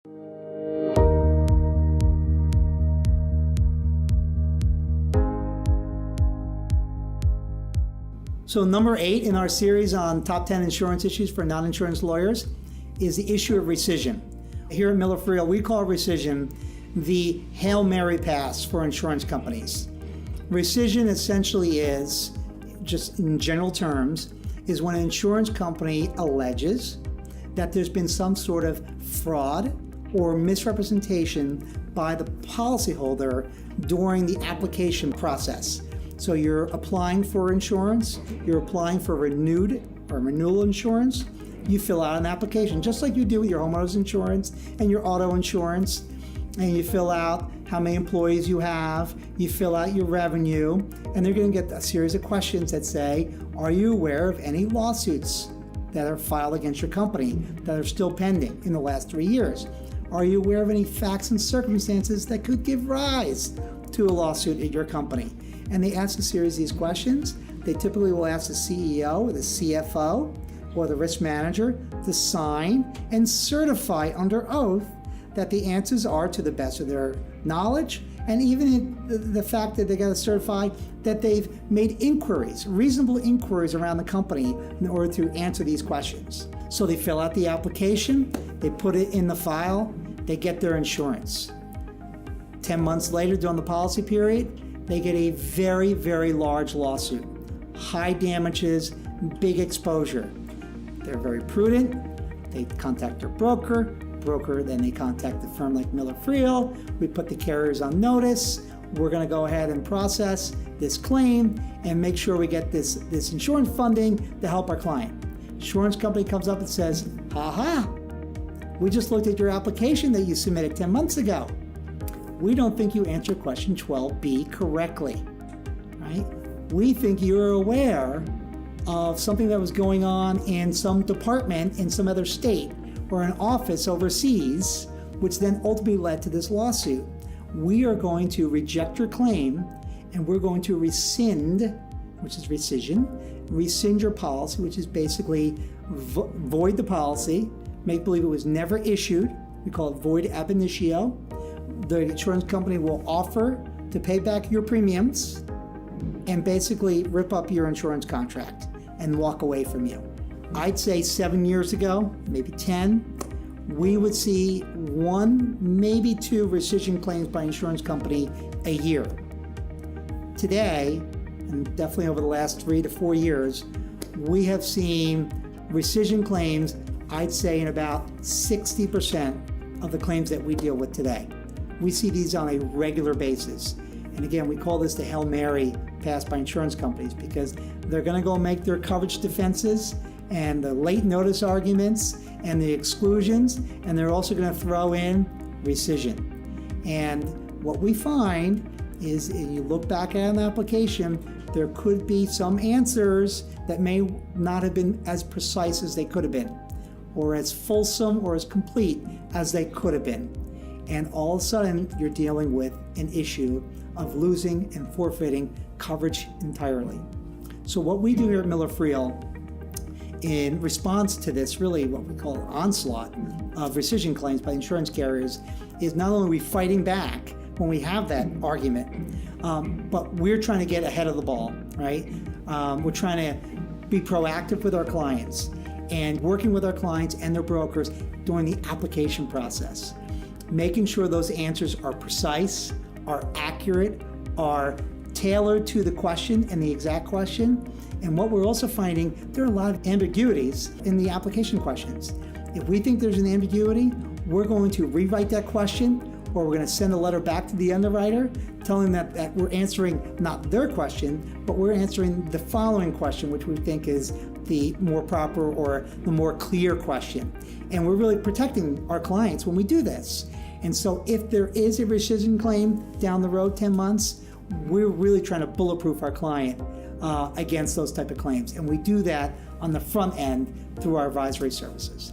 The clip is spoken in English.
So number 8 in our series on top 10 insurance issues for non-insurance lawyers is the issue of rescission. Here at Miller Friel, we call rescission the Hail Mary pass for insurance companies. Rescission essentially is, just in general terms, is when an insurance company alleges that there's been some sort of fraud or misrepresentation by the policyholder during the application process. So you're applying for insurance, you're applying for renewal insurance, you fill out an application, just like you do with your homeowner's insurance and your auto insurance, and you fill out how many employees you have, you fill out your revenue, and they're going to get a series of questions that say, are you aware of any lawsuits that are filed against your company that are still pending in the last 3 years? Are you aware of any facts and circumstances that could give rise to a lawsuit at your company? And they ask a series of these questions. They typically will ask the CEO or the CFO or the risk manager to sign and certify under oath that the answers are to the best of their knowledge, and even the fact that they got to certify that they've made inquiries, reasonable inquiries around the company in order to answer these questions. So they fill out the application, they put it in the file, they get their insurance. 10 months later, during the policy period, they get a very, very large lawsuit. High damages, big exposure. They're very prudent. They contact their broker, then they contact a firm like Miller Friel. We put the carriers on notice. We're going to go ahead and process this claim and make sure we get this insurance funding to help our client. Insurance company comes up and says, ha, we just looked at your application that you submitted 10 months ago. We don't think you answered question 12B correctly, right? We think you're aware of something that was going on in some department in some other state or an office overseas, which then ultimately led to this lawsuit. We are going to reject your claim, and we're going to rescind, which is rescind your policy, which is basically void the policy, make believe it was never issued. We call it void ab initio. The insurance company will offer to pay back your premiums and basically rip up your insurance contract and walk away from you. I'd say 7 years ago, maybe 10, we would see 1, maybe 2 rescission claims by insurance company a year. Today, and definitely over the last 3 to 4 years, we have seen rescission claims, I'd say, in about 60% of the claims that we deal with today. We see these on a regular basis. And again, we call this the Hail Mary pass by insurance companies because they're going to go make their coverage defenses and the late notice arguments and the exclusions, and they're also going to throw in rescission. And what we find is, if you look back at an application, there could be some answers that may not have been as precise as they could have been, or as fulsome or as complete as they could have been. And all of a sudden, you're dealing with an issue of losing and forfeiting coverage entirely. So what we do here at Miller Friel, in response to this, really what we call onslaught of rescission claims by insurance carriers, is not only are we fighting back when we have that argument, but we're trying to get ahead of the ball, right? We're trying to be proactive with our clients and working with our clients and their brokers during the application process, making sure those answers are precise, are accurate, are tailored to the question and the exact question. And what we're also finding, there are a lot of ambiguities in the application questions. If we think there's an ambiguity, we're going to rewrite that question, or we're going to send a letter back to the underwriter telling them that we're answering not their question, but we're answering the following question, which we think is the more proper or the more clear question. And we're really protecting our clients when we do this. And so if there is a rescission claim down the road 10 months, we're really trying to bulletproof our client against those type of claims. And we do that on the front end through our advisory services.